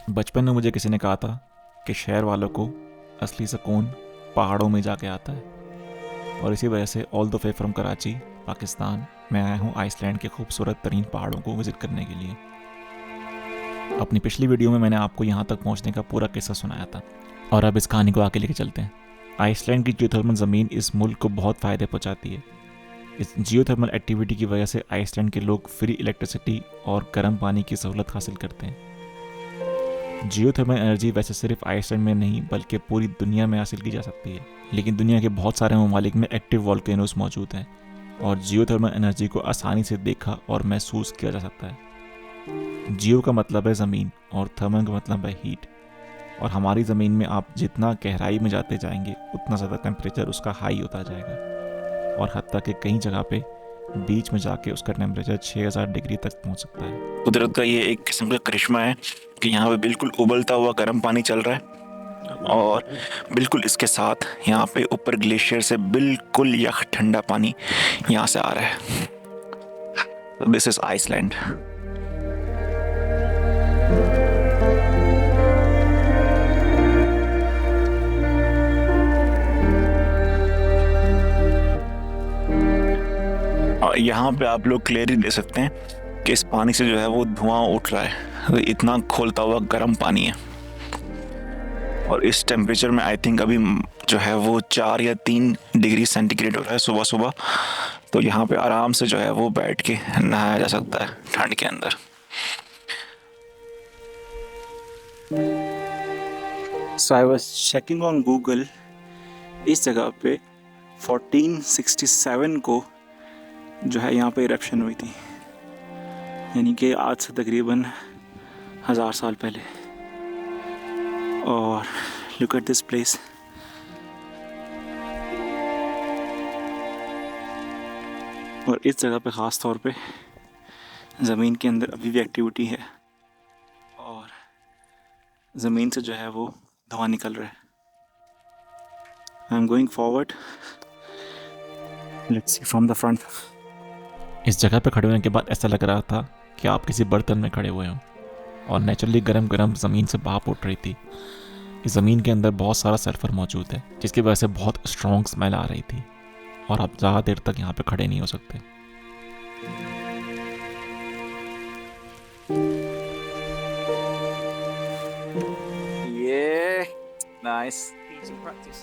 बचपन में मुझे किसी ने कहा था कि शहर वालों को असली सुकून पहाड़ों में जाके आता है, और इसी वजह से all the way from Karachi Pakistan मैं आया हूँ आइसलैंड के खूबसूरत तरीन पहाड़ों को विज़िट करने के लिए। अपनी पिछली वीडियो में मैंने आपको यहाँ तक पहुँचने का पूरा किस्सा सुनाया था, और अब इस कहानी को आगे लेके चलते हैं। आइसलैंड की जियोथर्मल ज़मीन इस मुल्क को बहुत फ़ायदे पहुँचाती है। इस जियोथर्मल एक्टिविटी की वजह से आइसलैंड के लोग फ्री इलेक्ट्रिसिटी और गर्म पानी की सहूलत हासिल करते हैं। जियोथर्मल एनर्जी वैसे सिर्फ आइसलैंड में नहीं बल्कि पूरी दुनिया में हासिल की जा सकती है, लेकिन दुनिया के बहुत सारे ममालिक में एक्टिव वॉल्केनोज मौजूद हैं और जियोथर्मल एनर्जी को आसानी से देखा और महसूस किया जा सकता है। जियो का मतलब है ज़मीन और थर्मल का मतलब है हीट, और हमारी ज़मीन में आप जितना गहराई में जाते जाएंगे उतना ज़्यादा टेम्परेचर उसका हाई होता जाएगा, और हत्ता कि कई जगह पे बीच में जाके उसका टेम्परेचर 6000 डिग्री तक पहुंच सकता है। कुदरत का ये एक किस्म का करिश्मा है कि यहाँ पे बिल्कुल उबलता हुआ गर्म पानी चल रहा है, और बिल्कुल इसके साथ यहाँ पे ऊपर ग्लेशियर से बिल्कुल यख ठंडा पानी यहाँ से आ रहा है। This is Iceland. और यहाँ पे आप लोग क्लियरली देख सकते हैं कि इस पानी से जो है वो धुआं उठ रहा है, तो इतना खोलता हुआ गर्म पानी है। और इस टेम्परेचर में आई थिंक अभी जो है वो 4 या 3 डिग्री सेंटीग्रेड हो रहा है सुबह सुबह, तो यहाँ पे आराम से जो है वो बैठ के नहाया जा सकता है ठंड के अंदर। So I was checking on Google, इस जगह पे 1467 को जो है यहाँ पे इरप्शन हुई थी, यानी कि आज से तकरीबन 1000 साल पहले। और लुक एट दिस प्लेस। और इस जगह पे ख़ास तौर पे ज़मीन के अंदर अभी भी एक्टिविटी है, और ज़मीन से जो है वो धुआं निकल रहा है। I am going forward, let's see from the front. इस जगह पे खड़े होने के बाद ऐसा लग रहा था कि आप किसी बर्तन में खड़े हुए हों, और नेचुरली गरम गरम ज़मीन से भाप उठ रही थी। इस ज़मीन के अंदर बहुत सारा सल्फर मौजूद है, जिसकी वजह से बहुत स्ट्रॉन्ग स्मेल आ रही थी, और आप ज़्यादा देर तक यहाँ पे खड़े नहीं हो सकते। Yeah, nice. Easy practice.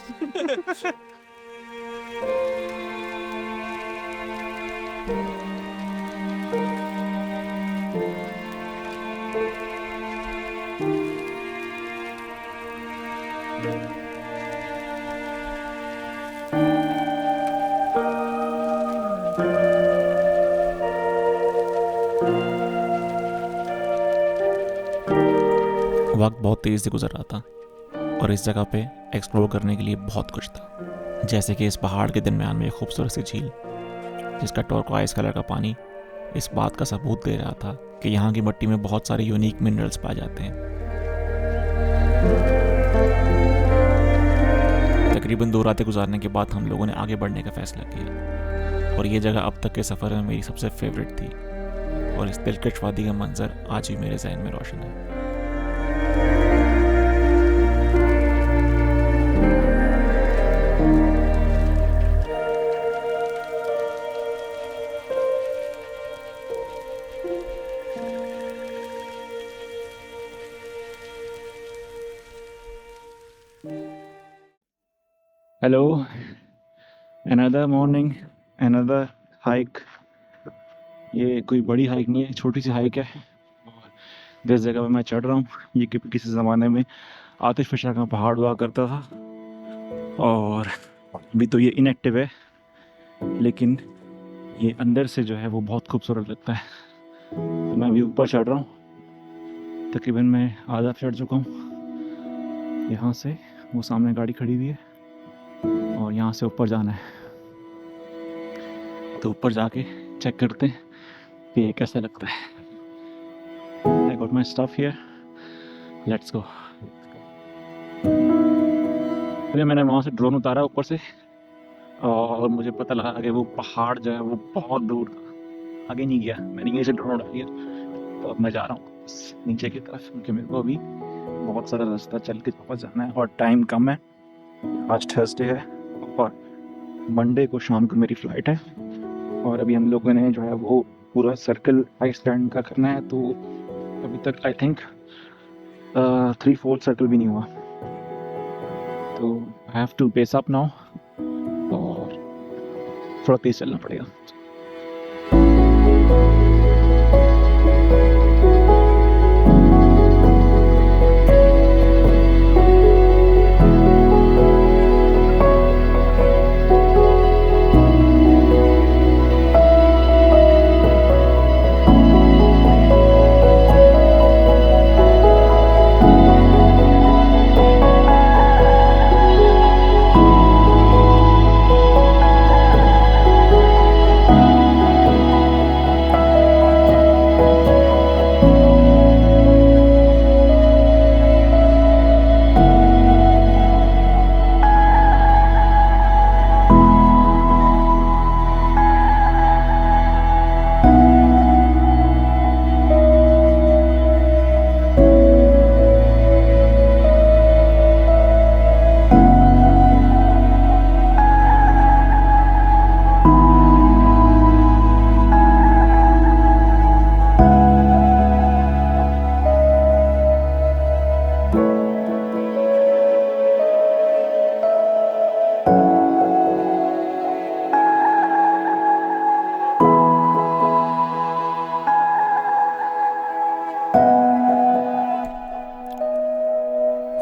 वक्त बहुत तेज़ से गुजर रहा था, और इस जगह पे एक्सप्लोर करने के लिए बहुत कुछ था, जैसे कि इस पहाड़ के दरमियान में एक खूबसूरत सी झील जिसका टर्कोइज कलर का पानी इस बात का सबूत दे रहा था कि यहाँ की मिट्टी में बहुत सारे यूनिक मिनरल्स पाए जाते हैं। तकरीबन 2 रातें गुजारने के बाद हम लोगों ने आगे बढ़ने का फैसला किया, और ये जगह अब तक के सफ़र में मेरी सबसे फेवरेट थी, और इस दिलकश वादी का मंजर आज भी मेरे जहन में रोशन है। Hello, another morning, another hike. ये कोई बड़ी हाइक नहीं है, छोटी सी हाइक है, और जिस जगह पे मैं चढ़ रहा हूँ ये किसी ज़माने में आतिश फशा का पहाड़ हुआ करता था, और अभी तो ये इनएक्टिव है, लेकिन ये अंदर से जो है वो बहुत खूबसूरत लगता है। तो मैं अभी ऊपर चढ़ रहा हूँ, तकरीबन मैं आधा चढ़ चुका हूँ। यहाँ से वो सामने गाड़ी खड़ी हुई है, और यहाँ से ऊपर जाना है, तो ऊपर जाके चेक करते हैं कि ये कैसा लगता है। I got my stuff here, let's go। फिर मैंने वहाँ से ड्रोन उतारा ऊपर से, और मुझे पता लगा कि वो पहाड़ जो है वो बहुत दूर था, आगे नहीं गया। मैंने यहीं से ड्रोन उड़ा लिया, तो अब मैं जा रहा हूँ नीचे की तरफ, क्योंकि मेरे को अभी बहुत सारा रास्ता चल के वापस जाना है और टाइम कम है। आज थर्सडे है और मंडे को शाम को मेरी फ़्लाइट है और अभी हम लोगों ने जो है वो पूरा सर्कल आइसलैंड का करना है, तो अभी तक आई थिंक 3/4 सर्कल भी नहीं हुआ, तो I have to pace up now और थोड़ा तेज़ चलना पड़ेगा।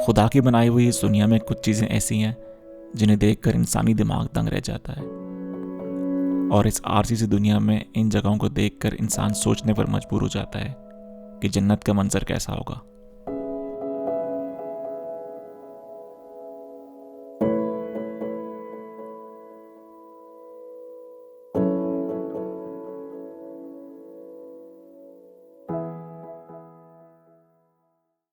खुदा की बनाई हुई इस दुनिया में कुछ चीज़ें ऐसी हैं जिन्हें देखकर इंसानी दिमाग दंग रह जाता है, और इस आरसी सी दुनिया में इन जगहों को देखकर इंसान सोचने पर मजबूर हो जाता है कि जन्नत का मंजर कैसा होगा।